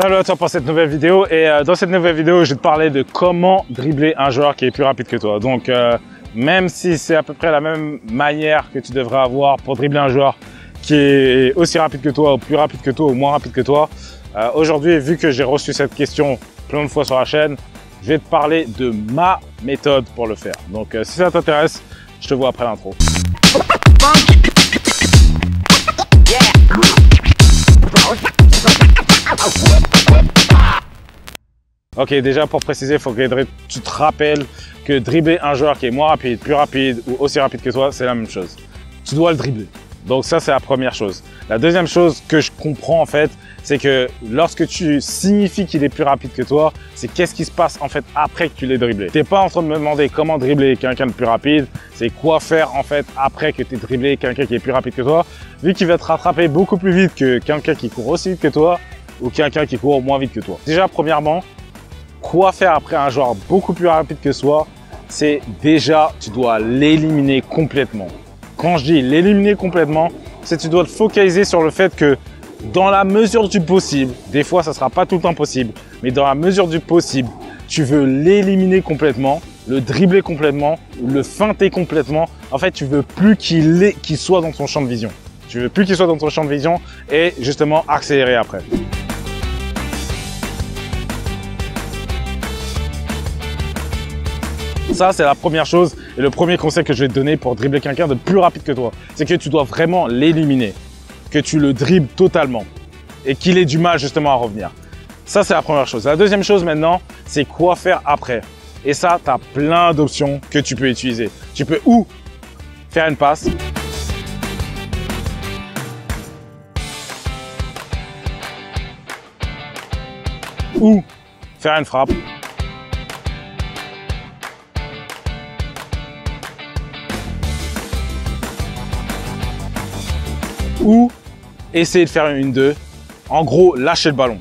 Salut à toi pour cette nouvelle vidéo et dans cette nouvelle vidéo je vais te parler de comment dribbler un joueur qui est plus rapide que toi. Donc même si c'est à peu près la même manière que tu devrais avoir pour dribbler un joueur qui est aussi rapide que toi ou plus rapide que toi ou moins rapide que toi, aujourd'hui vu que j'ai reçu cette question plein de fois sur la chaîne, je vais te parler de ma méthode pour le faire. Donc si ça t'intéresse, je te vois après l'intro. Ok, déjà pour préciser, il faut que tu te rappelles que dribbler un joueur qui est moins rapide, plus rapide ou aussi rapide que toi, c'est la même chose. Tu dois le dribbler. Donc ça, c'est la première chose. La deuxième chose que je comprends en fait, c'est que lorsque tu signifies qu'il est plus rapide que toi, c'est qu'est-ce qui se passe en fait après que tu l'aies dribblé. Tu n'es pas en train de me demander comment dribbler quelqu'un de plus rapide, c'est quoi faire en fait après que tu aies dribblé quelqu'un qui est plus rapide que toi, vu qu'il va te rattraper beaucoup plus vite que quelqu'un qui court aussi vite que toi ou quelqu'un qui court moins vite que toi. Déjà, premièrement, quoi faire après un joueur beaucoup plus rapide que soi, c'est déjà, tu dois l'éliminer complètement. Quand je dis l'éliminer complètement, c'est que tu dois te focaliser sur le fait que dans la mesure du possible, des fois ça ne sera pas tout le temps possible, mais dans la mesure du possible, tu veux l'éliminer complètement, le dribbler complètement, le feinter complètement. En fait, tu veux plus qu'il soit dans ton champ de vision. Tu veux plus qu'il soit dans ton champ de vision et justement accélérer après. Ça, c'est la première chose et le premier conseil que je vais te donner pour dribbler quelqu'un de plus rapide que toi. C'est que tu dois vraiment l'éliminer, que tu le dribbles totalement et qu'il ait du mal justement à revenir. Ça, c'est la première chose. La deuxième chose maintenant, c'est quoi faire après. Et ça, tu as plein d'options que tu peux utiliser. Tu peux ou faire une passe, ou faire une frappe, ou essayer de faire une 1-2, en gros lâcher le ballon.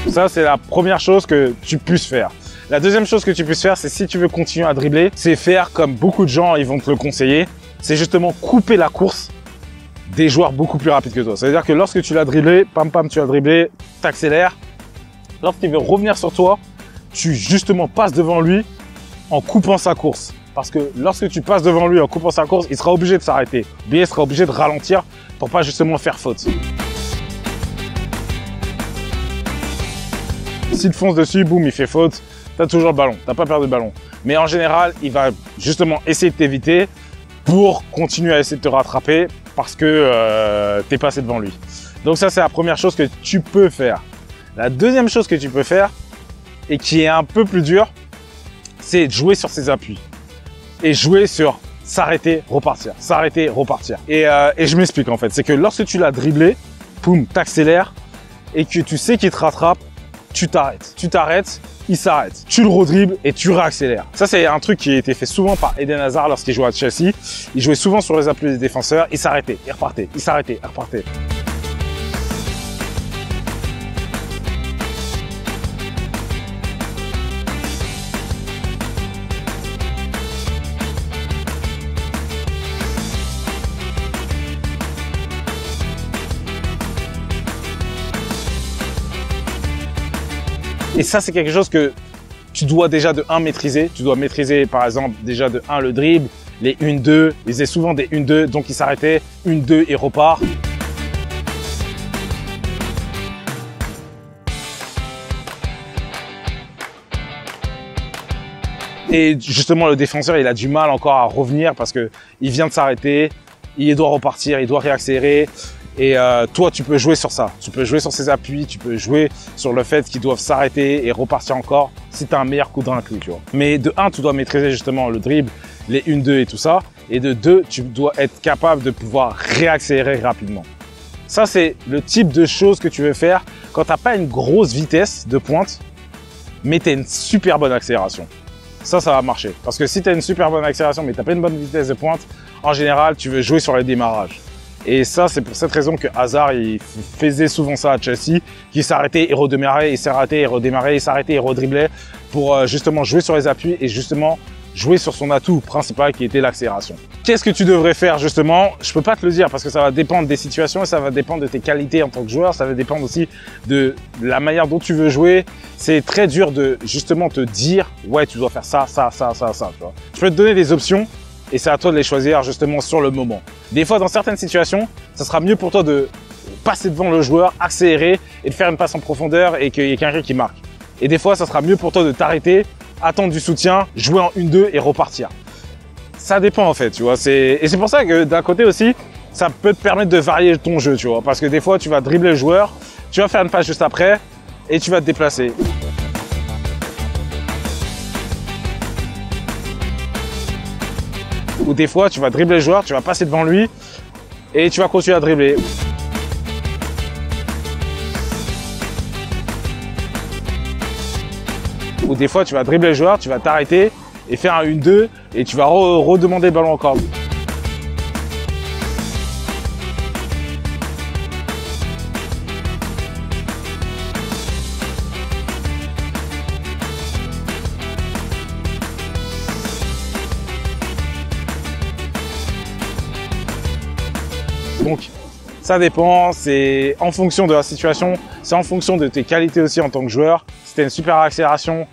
Ça, c'est la première chose que tu puisses faire. La deuxième chose que tu puisses faire, c'est si tu veux continuer à dribbler, c'est faire comme beaucoup de gens ils vont te le conseiller, c'est justement couper la course des joueurs beaucoup plus rapides que toi. C'est-à-dire que lorsque tu l'as dribblé, pam pam, tu l'as dribblé, t'accélères. Lorsqu'il veut revenir sur toi, tu justement passes devant lui en coupant sa course. Parce que lorsque tu passes devant lui en coupant sa course, il sera obligé de s'arrêter. Bien, il sera obligé de ralentir pour pas justement faire faute. S'il fonce dessus, boum, il fait faute, tu as toujours le ballon, tu n'as pas perdu le ballon. Mais en général, il va justement essayer de t'éviter pour continuer à essayer de te rattraper parce que tu es passé devant lui. Donc ça, c'est la première chose que tu peux faire. La deuxième chose que tu peux faire, et qui est un peu plus dur, c'est de jouer sur ses appuis. Et jouer sur s'arrêter, repartir, s'arrêter, repartir. Et je m'explique en fait, c'est que lorsque tu l'as dribblé, poum, t'accélères, et que tu sais qu'il te rattrape, tu t'arrêtes. Tu t'arrêtes, il s'arrête. Tu le redribbles et tu réaccélères. Ça, c'est un truc qui a été fait souvent par Eden Hazard lorsqu'il jouait à Chelsea. Il jouait souvent sur les appuis des défenseurs. Il s'arrêtait, il repartait, il s'arrêtait, il repartait. Et ça, c'est quelque chose que tu dois déjà de 1 maîtriser. Tu dois maîtriser, par exemple, déjà de 1 le dribble, les 1-2. Il faisait souvent des 1-2, donc il s'arrêtait, 1-2 et repart. Et justement, le défenseur, il a du mal encore à revenir parce que il vient de s'arrêter, il doit repartir, il doit réaccélérer. Et toi, tu peux jouer sur ça. Tu peux jouer sur ses appuis, tu peux jouer sur le fait qu'ils doivent s'arrêter et repartir encore si tu as un meilleur coup de rein que lui, tu vois. Mais de 1, tu dois maîtriser justement le dribble, les 1-2 et tout ça. Et de 2, tu dois être capable de pouvoir réaccélérer rapidement. Ça, c'est le type de choses que tu veux faire quand tu n'as pas une grosse vitesse de pointe, mais tu as une super bonne accélération. Ça va marcher. Parce que si tu as une super bonne accélération, mais tu n'as pas une bonne vitesse de pointe, en général, tu veux jouer sur les démarrages. Et ça, c'est pour cette raison que Hazard, il faisait souvent ça à Chelsea, qui s'arrêtait et redémarrait, il s'arrêtait et redémarrait, il s'arrêtait et redriblait pour justement jouer sur les appuis et justement jouer sur son atout principal qui était l'accélération. Qu'est-ce que tu devrais faire justement? Je peux pas te le dire parce que ça va dépendre des situations et ça va dépendre de tes qualités en tant que joueur, ça va dépendre aussi de la manière dont tu veux jouer. C'est très dur de justement te dire ouais, tu dois faire ça, ça, ça, ça, ça, tu vois. Je peux te donner des options et c'est à toi de les choisir justement sur le moment. Des fois, dans certaines situations, ça sera mieux pour toi de passer devant le joueur, accélérer et de faire une passe en profondeur et qu'il y ait quelqu'un qui marque. Et des fois, ça sera mieux pour toi de t'arrêter, attendre du soutien, jouer en 1-2 et repartir. Ça dépend en fait, tu vois. Et c'est pour ça que d'un côté aussi, ça peut te permettre de varier ton jeu, tu vois. Parce que des fois, tu vas dribbler le joueur, tu vas faire une passe juste après et tu vas te déplacer. Ou des fois, tu vas dribbler le joueur, tu vas passer devant lui et tu vas continuer à dribbler. Ou des fois, tu vas dribbler le joueur, tu vas t'arrêter et faire un 1-2 et tu vas redemander le ballon encore. Donc, ça dépend, c'est en fonction de la situation, c'est en fonction de tes qualités aussi en tant que joueur. Si tu as une super accélération,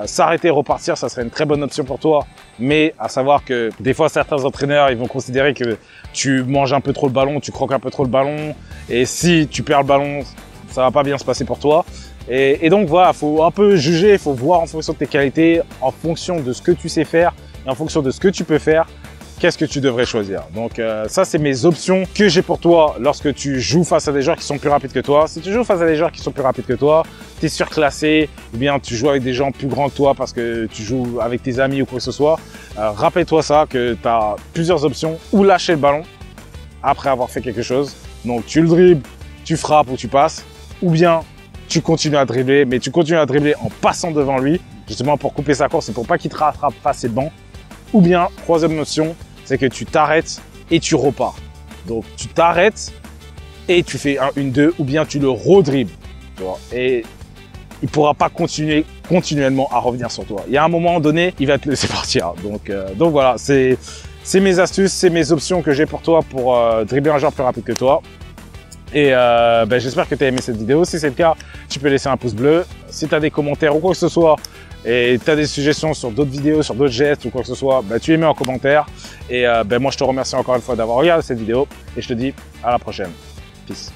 s'arrêter et repartir, ça serait une très bonne option pour toi. Mais à savoir que des fois, certains entraîneurs, ils vont considérer que tu manges un peu trop le ballon, tu croques un peu trop le ballon. Et si tu perds le ballon, ça va pas bien se passer pour toi. Et donc voilà, faut un peu juger, il faut voir en fonction de tes qualités, en fonction de ce que tu sais faire et en fonction de ce que tu peux faire. Qu'est-ce que tu devrais choisir? Donc ça, c'est mes options que j'ai pour toi lorsque tu joues face à des joueurs qui sont plus rapides que toi. Si tu joues face à des joueurs qui sont plus rapides que toi, tu es surclassé, ou bien tu joues avec des gens plus grands que toi parce que tu joues avec tes amis ou quoi que ce soit, rappelle-toi ça, que tu as plusieurs options. Ou lâcher le ballon après avoir fait quelque chose. Donc tu le dribbles, tu frappes ou tu passes, ou bien tu continues à dribbler, mais tu continues à dribbler en passant devant lui, justement pour couper sa course et pour pas qu'il te rattrape facilement. Ou bien, troisième option, c'est que tu t'arrêtes et tu repars. Donc, tu t'arrêtes et tu fais un 1-2 ou bien tu le redribbles. Et il ne pourra pas continuer continuellement à revenir sur toi. Il y a un moment donné, il va te laisser partir. Donc voilà, c'est mes astuces, c'est mes options que j'ai pour toi pour dribbler un joueur plus rapide que toi. Et j'espère que tu as aimé cette vidéo. Si c'est le cas, tu peux laisser un pouce bleu. Si tu as des commentaires ou quoi que ce soit, et tu as des suggestions sur d'autres vidéos, sur d'autres gestes ou quoi que ce soit, tu les mets en commentaire. Et moi, je te remercie encore une fois d'avoir regardé cette vidéo. Et je te dis à la prochaine. Peace.